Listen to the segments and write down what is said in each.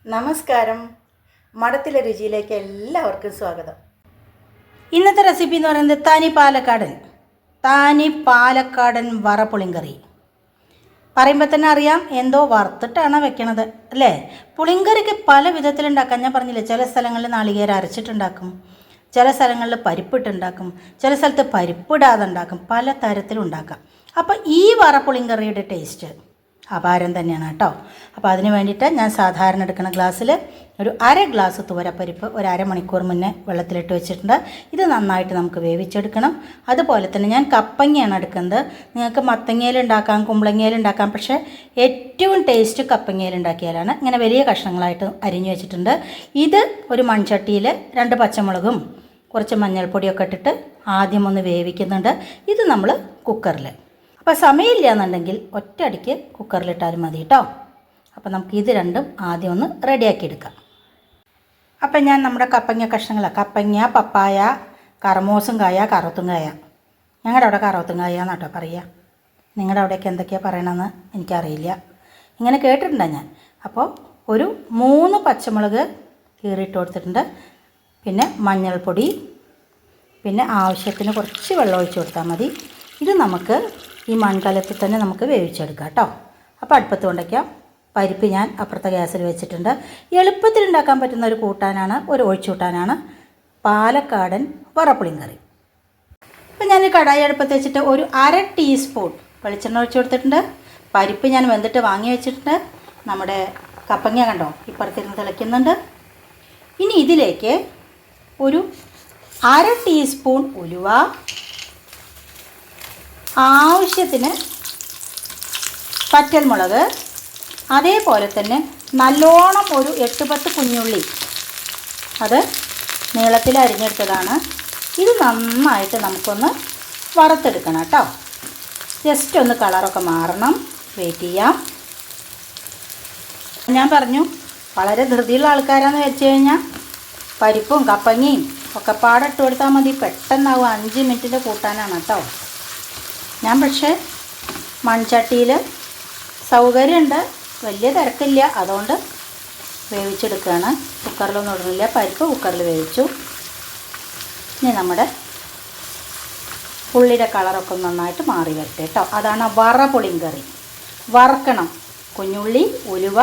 നമസ്കാരം. മഠത്തിലെ രുചിയിലേക്ക് എല്ലാവർക്കും സ്വാഗതം. ഇന്നത്തെ റെസിപ്പി എന്ന് പറയുന്നത് താനി പാലക്കാടൻ വറ പുളിങ്കറി. പറയുമ്പോൾ തന്നെ അറിയാം എന്തോ വറുത്തിട്ടാണ് വെക്കണത് അല്ലേ. പുളിങ്കറിക്ക് പല വിധത്തിലുണ്ടാക്കാം. ഞാൻ പറഞ്ഞില്ലേ, ചില സ്ഥലങ്ങളിൽ നാളികേരം അരച്ചിട്ടുണ്ടാക്കും, ചില സ്ഥലങ്ങളിൽ പരിപ്പിട്ടുണ്ടാക്കും, ചില സ്ഥലത്ത് പരിപ്പിടാതെ ഉണ്ടാക്കും, പല തരത്തിലും ഉണ്ടാക്കാം. അപ്പോൾ ഈ വറ പുളിങ്കറിയുടെ ടേസ്റ്റ് അപാരം തന്നെയാണ് കേട്ടോ. അപ്പോൾ അതിന് വേണ്ടിയിട്ട് ഞാൻ സാധാരണ എടുക്കുന്ന ഗ്ലാസ്സിൽ ഒരു അര ഗ്ലാസ് തുവരപ്പരിപ്പ് ഒരു അരമണിക്കൂർ മുന്നേ വെള്ളത്തിലിട്ട് വെച്ചിട്ടുണ്ട്. ഇത് നന്നായിട്ട് നമുക്ക് വേവിച്ചെടുക്കണം. അതുപോലെ തന്നെ ഞാൻ കപ്പങ്ങയാണ് എടുക്കുന്നത്. നിങ്ങൾക്ക് മത്തങ്ങയിലുണ്ടാക്കാം, കുമ്പളങ്ങയിലുണ്ടാക്കാം, പക്ഷേ ഏറ്റവും ടേസ്റ്റ് കപ്പങ്ങയിലുണ്ടാക്കിയാലാണ്. ഇങ്ങനെ വലിയ കഷ്ണങ്ങളായിട്ട് അരിഞ്ഞു വെച്ചിട്ടുണ്ട്. ഇത് ഒരു മൺചട്ടിയിൽ 2 പച്ചമുളകും കുറച്ച് മഞ്ഞൾപ്പൊടിയൊക്കെ ഇട്ടിട്ട് ആദ്യം ഒന്ന് വേവിക്കുന്നുണ്ട്. ഇത് നമ്മൾ കുക്കറിൽ. അപ്പോൾ സമയമില്ല എന്നുണ്ടെങ്കിൽ ഒറ്റയടിക്ക് കുക്കറിലിട്ടാലും മതി കേട്ടോ. അപ്പോൾ നമുക്ക് ഇത് രണ്ടും ആദ്യം ഒന്ന് റെഡിയാക്കി എടുക്കാം. അപ്പം ഞാൻ നമ്മുടെ കപ്പങ്ങ കഷ്ണങ്ങളാണ്. കപ്പങ്ങ, പപ്പായ, കറമോസും കായ, കറുത്തുങ്കായ. ഞങ്ങളുടെ അവിടെ കറുത്തുങ്കായ എന്നാട്ടോ പറയുക. നിങ്ങളുടെ അവിടെയൊക്കെ എന്തൊക്കെയാണ് പറയണമെന്ന് എനിക്കറിയില്ല. ഇങ്ങനെ കേട്ടിട്ടുണ്ടോ ഞാൻ. അപ്പോൾ ഒരു 3 പച്ചമുളക് കീറിയിട്ട് കൊടുത്തിട്ടുണ്ട്. പിന്നെ മഞ്ഞൾപ്പൊടി, പിന്നെ ആവശ്യത്തിന് കുറച്ച് വെള്ളം ഒഴിച്ച് കൊടുത്താൽ മതി. ഇത് നമുക്ക് ഈ മൺകലത്തിൽ തന്നെ നമുക്ക് വേവിച്ചെടുക്കാം കേട്ടോ. അപ്പോൾ അടുപ്പത്ത് കൊണ്ടയ്ക്കാം. പരിപ്പ് ഞാൻ അപ്പുറത്തെ ഗ്യാസിൽ വെച്ചിട്ടുണ്ട്. എളുപ്പത്തിൽ ഉണ്ടാക്കാൻ പറ്റുന്ന ഒരു കൂട്ടാനാണ്, ഒരു ഒഴിച്ചുകൂട്ടാനാണ് പാലക്കാടൻ വറപ്പുളിങ്കറി. അപ്പോൾ ഞാൻ കടായി അടുപ്പത്ത് വെച്ചിട്ട് ഒരു 1/2 ടീസ്പൂൺ വെളിച്ചെണ്ണ ഒഴിച്ച് കൊടുത്തിട്ടുണ്ട്. പരിപ്പ് ഞാൻ വെന്തിട്ട് വാങ്ങി വെച്ചിട്ടുണ്ട്. നമ്മുടെ കപ്പങ്ങ കണ്ടോ ഇപ്പുറത്തിരുന്ന് തിളയ്ക്കുന്നുണ്ട്. ഇനി ഇതിലേക്ക് ഒരു 1/2 ടീസ്പൂൺ ഉലുവ, ആവശ്യത്തിന് പച്ചമുളക്, അതേപോലെ തന്നെ നല്ലോണം ഒരു 8-10 കുഞ്ഞുള്ളി, അത് നീളത്തിൽ അരിഞ്ഞെടുത്തതാണ്. ഇത് നന്നായിട്ട് നമുക്കൊന്ന് വറുത്തെടുക്കണം കേട്ടോ. ജസ്റ്റ് ഒന്ന് കളറൊക്കെ മാറണം. വെയിറ്റ് ചെയ്യാം. ഞാൻ പറഞ്ഞു വളരെ ധൃതിയുള്ള ആൾക്കാരാണെന്ന് വെച്ച് കഴിഞ്ഞാൽ പരിപ്പും കപ്പങ്ങയും ഒക്കെ പാടിട്ട് കൊടുത്താൽ മതി, പെട്ടെന്നാവും. 5 മിനിറ്റിൻ്റെ കൂട്ടാനാണ് കേട്ടോ. ഞാൻ പക്ഷേ മൺചട്ടിയിൽ സൗകര്യമുണ്ട്, വലിയ തിരക്കില്ല, അതുകൊണ്ട് വേവിച്ചെടുക്കുകയാണ്. കുക്കറിലൊന്നും ഇടുന്നില്ല. പരിപ്പ് കുക്കറിൽ വേവിച്ചു. ഇനി നമ്മുടെ ഉള്ളിയുടെ കളറൊക്കെ നന്നായിട്ട് മാറി വരട്ടെ കേട്ടോ. അതാണ് വറ പുളിങ്കറി. വറക്കണം. കുഞ്ഞുള്ളി, ഉലുവ,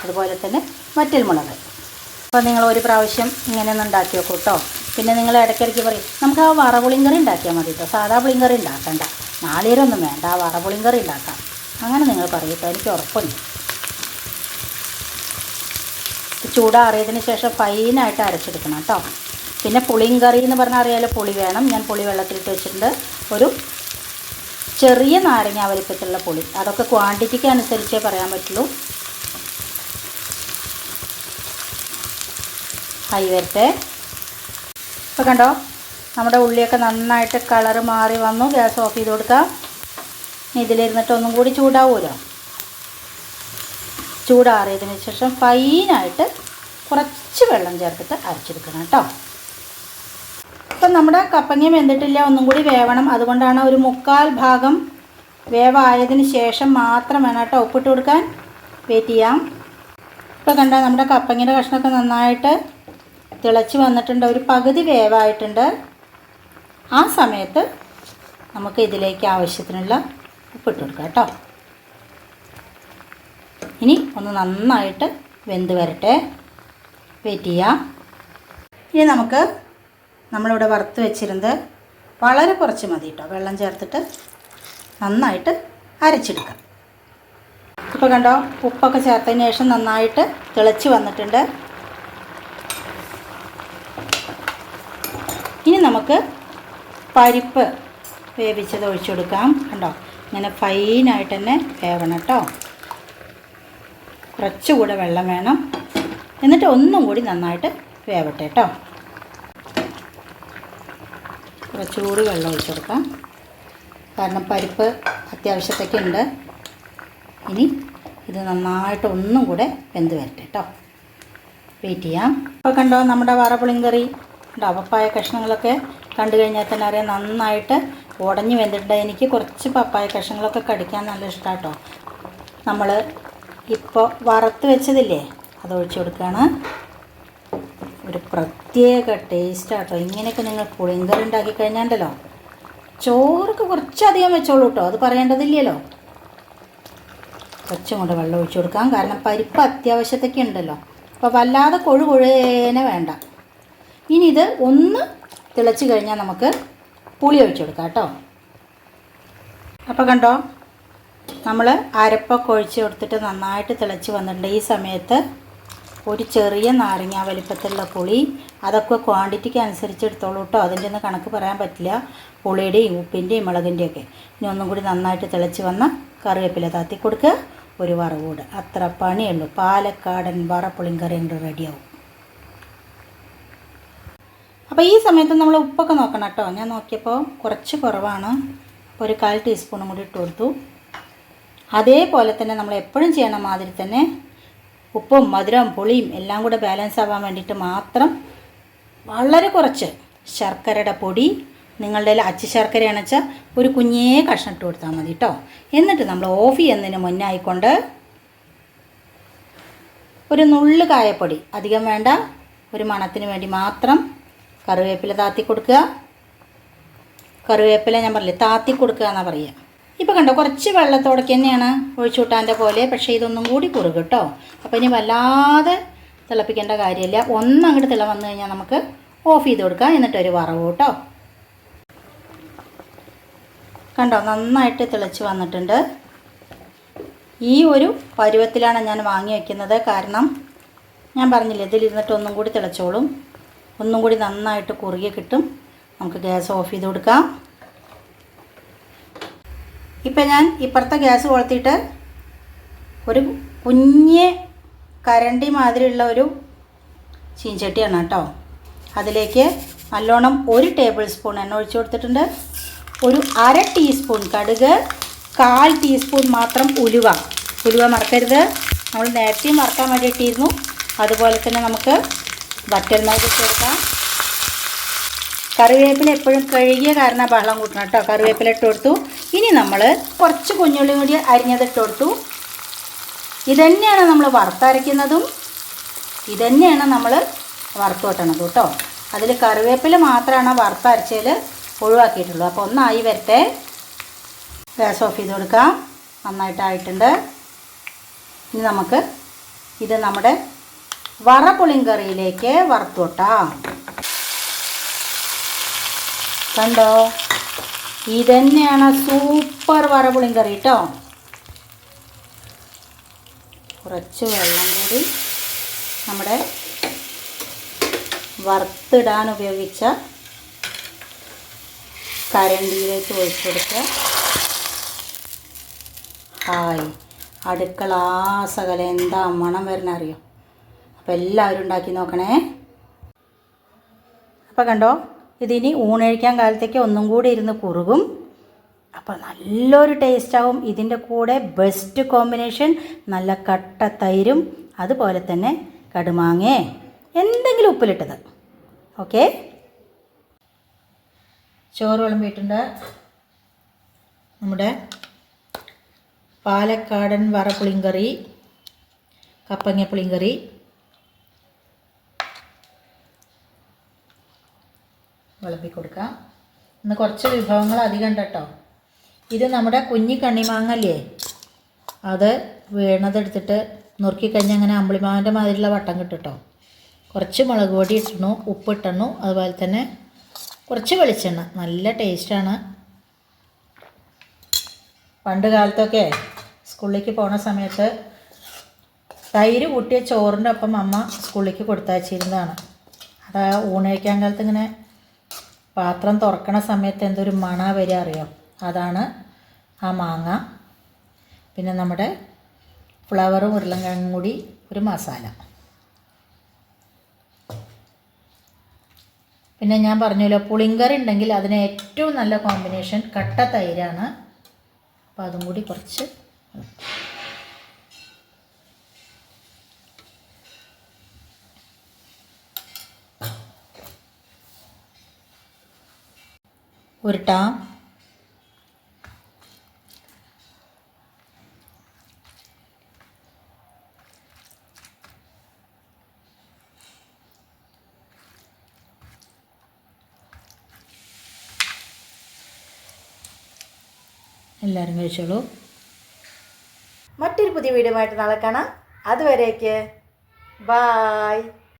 അതുപോലെ തന്നെ വറ്റൽമുളക്. അപ്പോൾ നിങ്ങൾ ഒരു പ്രാവശ്യം ഇങ്ങനെ ഒന്ന് ഉണ്ടാക്കി വെക്കും കേട്ടോ. പിന്നെ നിങ്ങൾ ഇടയ്ക്കിടയ്ക്ക് പറയും നമുക്ക് ആ വറ പുളിങ്കറി ഉണ്ടാക്കിയാൽ മതി കേട്ടോ, സാധാ പുളിങ്കറി ഉണ്ടാക്കണ്ട, നാളികേരമൊന്നും വേണ്ട, ആ വറ പുളിങ്കറി ഉണ്ടാക്കാം. അങ്ങനെ നിങ്ങൾ പറയും കേട്ടോ, എനിക്ക് ഉറപ്പുണ്ട്. ചൂടാറിയതിന് ശേഷം ഫൈനായിട്ട് അരച്ചെടുക്കണം കേട്ടോ. പിന്നെ പുളിങ്കറി എന്ന് പറഞ്ഞാൽ അറിയാലോ, പുളി വേണം. ഞാൻ പുളി വെള്ളത്തിലിട്ട് വെച്ചിട്ടുണ്ട്. ഒരു ചെറിയ നാരങ്ങ വലിപ്പത്തിലുള്ള പുളി. അതൊക്കെ ക്വാണ്ടിറ്റിക്ക് അനുസരിച്ചേ പറയാൻ പറ്റുള്ളൂ. ഹൈ വരട്ടെ. ഇപ്പോൾ കണ്ടോ നമ്മുടെ ഉള്ളിയൊക്കെ നന്നായിട്ട് കളറ് മാറി വന്നു. ഗ്യാസ് ഓഫ് ചെയ്ത് കൊടുക്കാം. ഇതിലിരുന്നിട്ട് ഒന്നും കൂടി ചൂടാവുമല്ലോ. ചൂടാറിയതിന് ശേഷം ഫൈനായിട്ട് കുറച്ച് വെള്ളം ചേർത്തിട്ട് അരച്ചെടുക്കണം കേട്ടോ. ഇപ്പം നമ്മുടെ കപ്പങ്ങ വെന്തിട്ടില്ല, ഒന്നും കൂടി വേവണം. അതുകൊണ്ടാണ് ഒരു 1/4 ഭാഗം വേവായതിന് ശേഷം മാത്രം വേണം കേട്ടോ ഉപ്പിട്ട് കൊടുക്കാൻ. വെയിറ്റ് ചെയ്യാം. ഇപ്പോൾ കണ്ടോ നമ്മുടെ കപ്പങ്ങയുടെ കഷ്ണമൊക്കെ നന്നായിട്ട് തിളച്ച് വന്നിട്ടുണ്ട്. ഒരു പകുതി വേവായിട്ടുണ്ട്. ആ സമയത്ത് നമുക്ക് ഇതിലേക്ക് ആവശ്യത്തിനുള്ള ഉപ്പിട്ട് കൊടുക്കാം കേട്ടോ. ഇനി ഒന്ന് നന്നായിട്ട് വെന്ത് വരട്ടെ. വെയിറ്റ് ചെയ്യാം. ഇനി നമുക്ക് നമ്മളിവിടെ വറുത്ത് വെച്ചിരുന്നത് വളരെ കുറച്ച് മതി കേട്ടോ. വെള്ളം ചേർത്തിട്ട് നന്നായിട്ട് അരച്ചെടുക്കാം. ഇപ്പോൾ കണ്ടോ ഉപ്പൊക്കെ ചേർത്തതിന് ശേഷം നന്നായിട്ട് തിളച്ച് വന്നിട്ടുണ്ട്. ഇനി നമുക്ക് പരിപ്പ് വേവിച്ചത് ഒഴിച്ചു കൊടുക്കാം. കണ്ടോ ഇങ്ങനെ ഫൈനായിട്ട് തന്നെ വേവണം കേട്ടോ. കുറച്ചുകൂടെ വെള്ളം വേണം. എന്നിട്ട് ഒന്നും കൂടി നന്നായിട്ട് വേവട്ടെ കേട്ടോ. കുറച്ചുകൂടി വെള്ളം ഒഴിച്ചു കൊടുക്കാം, കാരണം പരിപ്പ് അത്യാവശ്യത്തൊക്കെ ഉണ്ട്. ഇനി ഇത് നന്നായിട്ട് ഒന്നും കൂടെ വെന്ത് വരട്ടെ കേട്ടോ. വെയിറ്റ് ചെയ്യാം. ഇപ്പോൾ കണ്ടോ നമ്മുടെ വറ പുളിങ്കറി ഉണ്ടോ. പപ്പായ കഷ്ണങ്ങളൊക്കെ കണ്ടു കഴിഞ്ഞാൽ തന്നെ അറിയാം നന്നായിട്ട് ഉടഞ്ഞ് വെന്തിട്ടുണ്ട്. എനിക്ക് കുറച്ച് പപ്പായ കഷ്ണങ്ങളൊക്കെ കടിക്കാൻ നല്ല ഇഷ്ടമാണ് കേട്ടോ. നമ്മൾ ഇപ്പോൾ വറുത്ത് വെച്ചതില്ലേ, അതൊഴിച്ച് കൊടുക്കുകയാണ്. ഒരു പ്രത്യേക ടേസ്റ്റാട്ടോ. ഇങ്ങനെയൊക്കെ നിങ്ങൾ പുളിങ്കറി ഉണ്ടാക്കി കഴിഞ്ഞാണ്ടല്ലോ ചോറൊക്കെ കുറച്ചധികം വെച്ചോളൂ കേട്ടോ, അത് പറയേണ്ടതില്ലല്ലോ. കുറച്ചും കൂടെ വെള്ളം ഒഴിച്ച് കൊടുക്കാം, കാരണം പരിപ്പ് അത്യാവശ്യത്തൊക്കെ ഉണ്ടല്ലോ. അപ്പോൾ വല്ലാതെ കൊഴുകൊഴുതേനെ വേണ്ട. ഇനി ഇത് ഒന്ന് തിളച്ച് കഴിഞ്ഞാൽ നമുക്ക് പുളി ഒഴിച്ച് കൊടുക്കാം കേട്ടോ. അപ്പോൾ കണ്ടോ, നമ്മൾ അരപ്പൊക്കെ ഒഴിച്ച് കൊടുത്തിട്ട് നന്നായിട്ട് തിളച്ച് വന്നിട്ടുണ്ട്. ഈ സമയത്ത് ഒരു ചെറിയ നാരങ്ങ വലിപ്പത്തിലുള്ള പുളി, അതൊക്കെ ക്വാണ്ടിറ്റിക്ക് അനുസരിച്ച് എടുത്തോളൂ കേട്ടോ. അതിൻ്റെ ഒന്നും കണക്ക് പറയാൻ പറ്റില്ല, പുളിയുടെയും ഉപ്പിൻ്റെയും മുളകിൻ്റെയൊക്കെ. ഇനി ഒന്നും കൂടി നന്നായിട്ട് തിളച്ച് വന്ന കറിവേപ്പില താത്തി കൊടുക്കുക, ഒരു വറവൂട്. അത്ര പണിയുള്ളൂ. പാലക്കാടൻ വറപ്പുളിങ്കറി കൊണ്ട് റെഡിയാവും. അപ്പോൾ ഈ സമയത്ത് നമ്മൾ ഉപ്പൊക്കെ നോക്കണം കേട്ടോ. ഞാൻ നോക്കിയപ്പോൾ കുറച്ച് കുറവാണ്, ഒരു 1/4 ടീസ്പൂണും കൂടി ഇട്ട് കൊടുത്തു. അതേപോലെ തന്നെ നമ്മൾ എപ്പോഴും ചെയ്യണ മാതിരി തന്നെ ഉപ്പും മധുരവും പുളിയും എല്ലാം കൂടെ ബാലൻസ് ആവാൻ വേണ്ടിയിട്ട് മാത്രം വളരെ കുറച്ച് ശർക്കരയുടെ പൊടി, നിങ്ങളുടെ അച്ചി ശർക്കരയാണെന്ന് വെച്ചാൽ ഒരു കുഞ്ഞേ കഷ്ണം ഇട്ട് കൊടുത്താൽ മതി കേട്ടോ. എന്നിട്ട് നമ്മൾ ഓഫ് ചെയ്യുന്നതിന് മുന്നായിക്കൊണ്ട് ഒരു നുള്ളു കായപ്പൊടി, അധികം വേണ്ട, ഒരു മണത്തിന് വേണ്ടി മാത്രം കറിവേപ്പില താത്തി കൊടുക്കുക. കറിവേപ്പില ഞാൻ പറഞ്ഞില്ലേ താത്തി കൊടുക്കുക എന്നാണ് പറയുക. ഇപ്പോൾ കണ്ടോ, കുറച്ച് വെള്ളത്തോടൊക്കെ തന്നെയാണ് ഒഴിച്ചുകൂട്ടാൻ്റെ പോലെ, പക്ഷേ ഇതൊന്നും കൂടി കുറുകും കേട്ടോ. അപ്പോൾ ഇനി വല്ലാതെ തിളപ്പിക്കേണ്ട കാര്യമില്ല. ഒന്നങ്ങോട്ട് തിള വന്നു കഴിഞ്ഞാൽ നമുക്ക് ഓഫ് ചെയ്ത് കൊടുക്കാം. എന്നിട്ടൊരു വറവ് കേട്ടോ. കണ്ടോ, നന്നായിട്ട് തിളച്ച് വന്നിട്ടുണ്ട്. ഈ ഒരു പരുവത്തിലാണ് ഞാൻ വാങ്ങി വയ്ക്കുന്നത്. കാരണം ഞാൻ പറഞ്ഞില്ലേ, ഇതിലിരുന്നിട്ട് ഒന്നും കൂടി തിളച്ചോളും, ഒന്നും കൂടി നന്നായിട്ട് കുറുകി കിട്ടും. നമുക്ക് ഗ്യാസ് ഓഫ് ചെയ്ത് കൊടുക്കാം. ഇപ്പം ഞാൻ ഇപ്പുറത്തെ ഗ്യാസ് കൊളുത്തിയിട്ട് ഒരു കുഞ്ഞ് കരണ്ടി മാതിരിയുള്ള ഒരു ചീൻചട്ടിയാണ് കേട്ടോ. അതിലേക്ക് നല്ലോണം 1 ടേബിൾ സ്പൂൺ എണ്ണ ഒഴിച്ച് കൊടുത്തിട്ടുണ്ട്. ഒരു 1/2 ടീസ്പൂൺ കടുക്, 1/4 ടീസ്പൂൺ മാത്രം ഉലുവ. ഉലുവ മറക്കരുത്, നമ്മൾ നേരത്തെയും മറക്കാൻ വേണ്ടിയിട്ടിരുന്നു. അതുപോലെ തന്നെ നമുക്ക് വറ്റൽമുളക് ഇട്ട് കൊടുക്കാം. കറിവേപ്പില എപ്പോഴും കഴുകിയ കാരണം ബഹളം കൂട്ടണം കേട്ടോ. കറിവേപ്പില ഇട്ട് കൊടുത്തു. ഇനി നമ്മൾ കുറച്ച് കുഞ്ഞുള്ളി കൂടി അരിഞ്ഞതിട്ട് കൊടുത്തു. ഇതന്നെയാണ് നമ്മൾ വറുത്തരയ്ക്കുന്നതും, ഇതന്നെയാണ് നമ്മൾ വറുത്ത് വെട്ടണത് കേട്ടോ. അതിൽ കറിവേപ്പില മാത്രമാണ് വറുത്തരച്ചതിൽ ഒഴിവാക്കിയിട്ടുള്ളൂ. അപ്പോൾ ഒന്നായി വരട്ടെ. ഗ്യാസ് ഓഫ് ചെയ്ത് കൊടുക്കാം. നന്നായിട്ടായിട്ടുണ്ട്. ഇനി നമുക്ക് ഇത് നമ്മുടെ വറപുളിങ്കറിയിലേക്ക് വറുത്ത് വെട്ടാം. കണ്ടോ, ഇതന്നെയാണ് സൂപ്പർ വറപുളിങ്കറി കേട്ടോ. കുറച്ച് വെള്ളം കൂടി നമ്മുടെ വറുത്തിടാൻ ഉപയോഗിച്ച കരണ്ടിയിലേക്ക് ഒഴിച്ച് കൊടുക്കുക. ഹായ്, അടുക്കള സകലം എന്താ മണം വരണ അറിയോ. അപ്പോൾ എല്ലാവരും ഉണ്ടാക്കി നോക്കണേ. അപ്പോൾ കണ്ടോ, ഇതിനി ഊണഴിക്കാൻ കാലത്തേക്ക് ഒന്നും കൂടി ഇരുന്ന് കുറുകും. അപ്പോൾ നല്ലൊരു ടേസ്റ്റാവും. ഇതിൻ്റെ കൂടെ ബെസ്റ്റ് കോമ്പിനേഷൻ നല്ല കട്ട തൈരും അതുപോലെ തന്നെ കടുമാങ്ങേ എന്തെങ്കിലും ഉപ്പിലിട്ടത്. ഓക്കെ, ചോറ് വിളമ്പിയിട്ടുണ്ട്. നമ്മുടെ പാലക്കാടൻ വറപുളിങ്കറി, കപ്പങ്ങ പുളിങ്കറി, വിളമ്പി കൊടുക്കാം. ഇന്ന് കുറച്ച് വിഭവങ്ങൾ അധികം ഉണ്ട് കേട്ടോ. ഇത് നമ്മുടെ കുഞ്ഞി കണ്ണിമാങ്ങല്ലേ, അത് വീണതെടുത്തിട്ട് നുറുക്കിക്കഴിഞ്ഞാൽ അങ്ങനെ അമ്പിളിമാവിൻ്റെ മാതിരിയുള്ള വട്ടം കിട്ടും കേട്ടോ. കുറച്ച് മുളക് പൊടി ഇട്ടണു, ഉപ്പിട്ടണു, അതുപോലെ തന്നെ കുറച്ച് വെളിച്ചെണ്ണ. നല്ല ടേസ്റ്റാണ്. പണ്ട് കാലത്തൊക്കെ സ്കൂളിലേക്ക് പോണ സമയത്ത് തൈര് കൂട്ടിയ ചോറിൻ്റെ ഒപ്പം അമ്മ സ്കൂളിലേക്ക് കൊടുത്തയച്ചിരുന്നതാണ്. അത് ഊണ് കഴിക്കാൻ കാലത്ത് ഇങ്ങനെ പാത്രം തുറക്കണ സമയത്ത് എന്തൊരു മണ വരിക അറിയോ. അതാണ് ആ മാങ്ങ. പിന്നെ നമ്മുടെ ഫ്ലവറും ഉരുളൻകിഴങ്ങും കൂടി ഒരു മസാല. പിന്നെ ഞാൻ പറഞ്ഞല്ലോ, പുളിങ്കറി ഉണ്ടെങ്കിൽ അതിന് ഏറ്റവും നല്ല കോമ്പിനേഷൻ കട്ട തൈരാണ്. അപ്പോൾ അതും കൂടി കുറച്ച് ഉരുട്ടാം. എല്ലാവരും കഴിച്ചോളൂ. മറ്റൊരു പുതിയ വീഡിയോ ആയിട്ട് നാളെ കാണാം. അതുവരേക്ക് ബായ്.